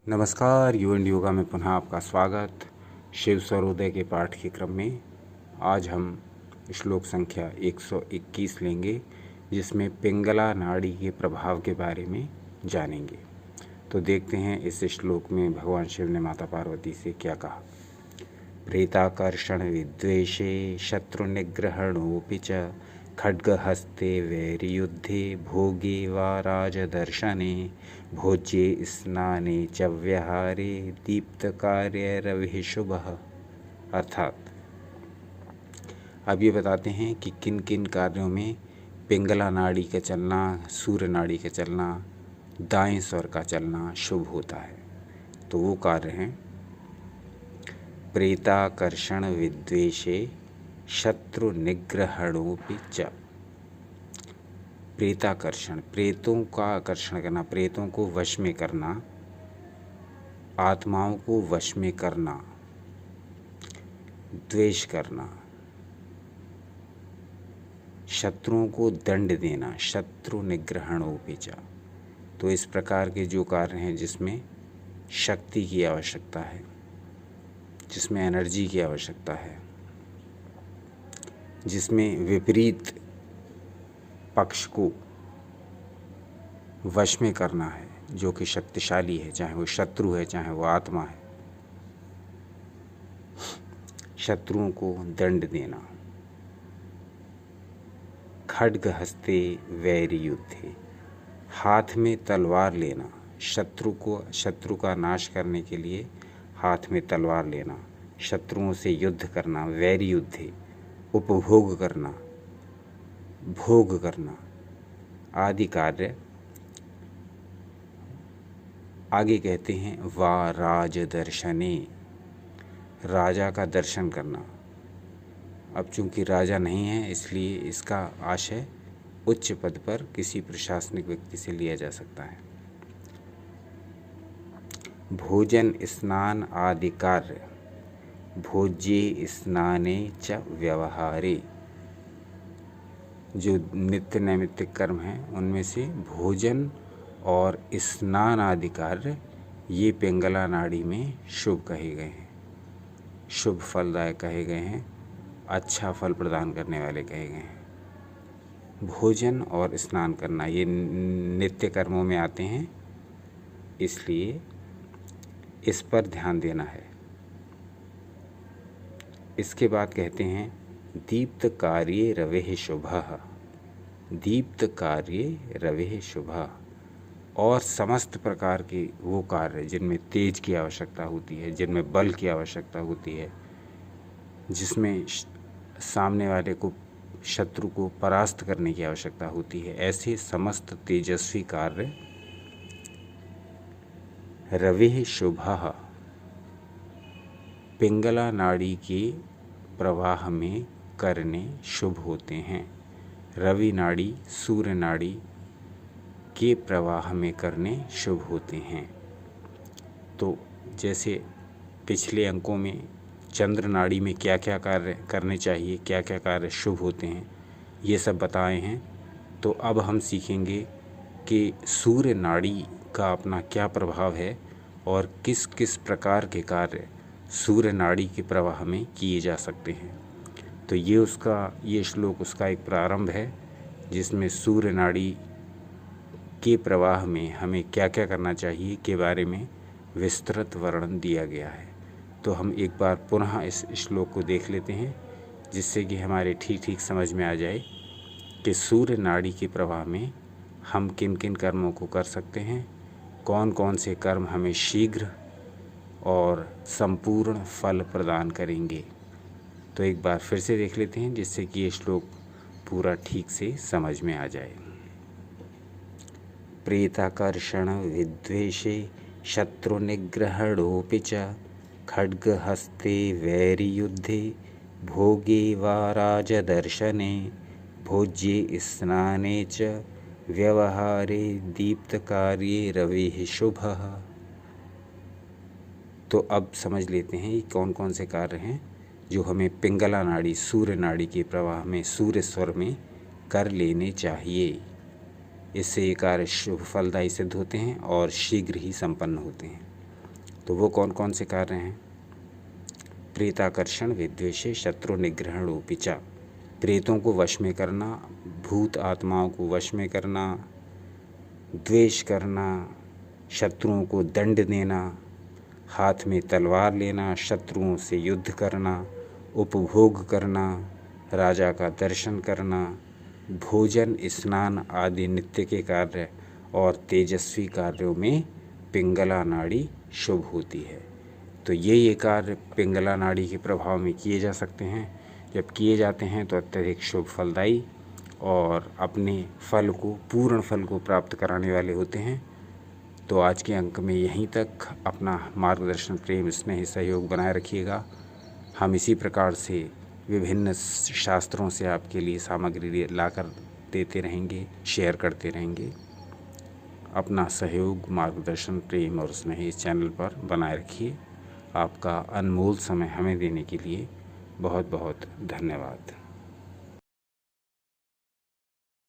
नमस्कार, you and yoga में पुनः आपका स्वागत। शिव स्वरोदय के पाठ के क्रम में आज हम श्लोक संख्या 121 लेंगे, जिसमें पिंगला नाड़ी के प्रभाव के बारे में जानेंगे। तो देखते हैं इस श्लोक में भगवान शिव ने माता पार्वती से क्या कहा। प्रेताकर्षण विद्वेषे शत्रु निग्रहणोऽपि च खड्गहस्ते वैरियुद्धे भोगे वा राजदर्शने भोज्ये स्नाने च व्यवहारे दीप्तकार्य रविः शुभः। अर्थात अब ये बताते हैं कि किन किन कार्यों में पिंगला नाड़ी का चलना, सूर्य नाड़ी का चलना, दाएं स्वर का चलना शुभ होता है। तो वो कार्य हैं प्रेताकर्षण विद्वेषे शत्रु निग्रहणोऽपि च। प्रेताकर्षण, प्रेतों का आकर्षण करना, प्रेतों को वश में करना, आत्माओं को वश में करना, द्वेष करना, शत्रुओं को दंड देना, शत्रु निग्रहणोऽपि च। तो इस प्रकार के जो कार्य हैं जिसमें शक्ति की आवश्यकता है, जिसमें एनर्जी की आवश्यकता है, जिसमें विपरीत पक्ष को वश में करना है, जो कि शक्तिशाली है, चाहे वो शत्रु है चाहे वो आत्मा है, शत्रुओं को दंड देना। खड्ग हस्ते वैरी युद्धे, हाथ में तलवार लेना, शत्रु का नाश करने के लिए हाथ में तलवार लेना, शत्रुओं से युद्ध करना, वैरी युद्धे, उपभोग करना, भोग करना आदि कार्य। आगे कहते हैं वा राज दर्शने, राजा का दर्शन करना। अब चूंकि राजा नहीं है इसलिए इसका आशय उच्च पद पर किसी प्रशासनिक व्यक्ति से लिया जा सकता है। भोजन स्नान आदि कार्य, भोज्ये स्नाने च व्यवहारे, जो नित्य नैमित्तिक कर्म हैं उनमें से भोजन और स्नान आदि कार्य ये पिंगला नाड़ी में शुभ कहे गए हैं, शुभ फलदायक कहे गए हैं, अच्छा फल प्रदान करने वाले कहे गए हैं। भोजन और स्नान करना ये नित्य कर्मों में आते हैं, इसलिए इस पर ध्यान देना है। इसके बाद कहते हैं दीप्त कार्ये रविः शुभः, दीप्त कार्ये रविः शुभः। और समस्त प्रकार के वो कार्य जिनमें तेज की आवश्यकता होती है, जिनमें बल की आवश्यकता होती है, जिसमें सामने वाले को, शत्रु को परास्त करने की आवश्यकता होती है, ऐसे समस्त तेजस्वी कार्य रविः शुभः पिंगला नाड़ी के प्रवाह में करने शुभ होते हैं। रवि नाड़ी, सूर्य नाड़ी के प्रवाह में करने शुभ होते हैं। तो जैसे पिछले अंकों में चंद्र नाड़ी में क्या क्या कार्य करने चाहिए, क्या क्या कार्य शुभ होते हैं, ये सब बताए हैं। तो अब हम सीखेंगे कि सूर्य नाड़ी का अपना क्या प्रभाव है और किस किस प्रकार के कार्य सूर्य नाड़ी के प्रवाह में किए जा सकते हैं। तो ये श्लोक उसका एक प्रारंभ है, जिसमें सूर्य नाड़ी के प्रवाह में हमें क्या क्या करना चाहिए के बारे में विस्तृत वर्णन दिया गया है। तो हम एक बार पुनः इस श्लोक को देख लेते हैं, जिससे कि हमारे ठीक ठीक समझ में आ जाए कि सूर्य नाड़ी के प्रवाह में हम किन किन कर्मों को कर सकते हैं, कौन कौन से कर्म हमें शीघ्र और संपूर्ण फल प्रदान करेंगे। तो एक बार फिर से देख लेते हैं, जिससे कि ये श्लोक पूरा ठीक से समझ में आ जाए। प्रेताकर्षण विद्वेषे शत्रु निग्रहणोऽपि च खड्गहस्ते वैरियुद्धे भोगे वा राजदर्शने भोज्ये स्नाने च व्यवहारे दीप्तकार्ये रविः शुभः। तो अब समझ लेते हैं ये कौन कौन से कार्य हैं जो हमें पिंगला नाड़ी, सूर्य नाड़ी के प्रवाह में, सूर्य स्वर में कर लेने चाहिए। इससे ये कार्य शुभ फलदायी सिद्ध होते हैं और शीघ्र ही संपन्न होते हैं। तो वो कौन कौन से कार्य हैं? प्रेताकर्षण विद्वेषे शत्रु निग्रहण उपिचा, प्रेतों को वश में करना, भूत आत्माओं को वश में करना, द्वेष करना, शत्रुओं को दंड देना, हाथ में तलवार लेना, शत्रुओं से युद्ध करना, उपभोग करना, राजा का दर्शन करना, भोजन स्नान आदि नित्य के कार्य और तेजस्वी कार्यों में पिंगला नाड़ी शुभ होती है। तो ये कार्य पिंगला नाड़ी के प्रभाव में किए जा सकते हैं। जब किए जाते हैं तो अत्यधिक शुभ फलदायी और अपने फल को, पूर्ण फल को प्राप्त कराने वाले होते हैं। तो आज के अंक में यहीं तक। अपना मार्गदर्शन, प्रेम, स्नेह, सहयोग बनाए रखिएगा। हम इसी प्रकार से विभिन्न शास्त्रों से आपके लिए सामग्री लाकर देते रहेंगे, शेयर करते रहेंगे। अपना सहयोग, मार्गदर्शन, प्रेम और स्नेह इस चैनल पर बनाए रखिए। आपका अनमोल समय हमें देने के लिए बहुत बहुत धन्यवाद।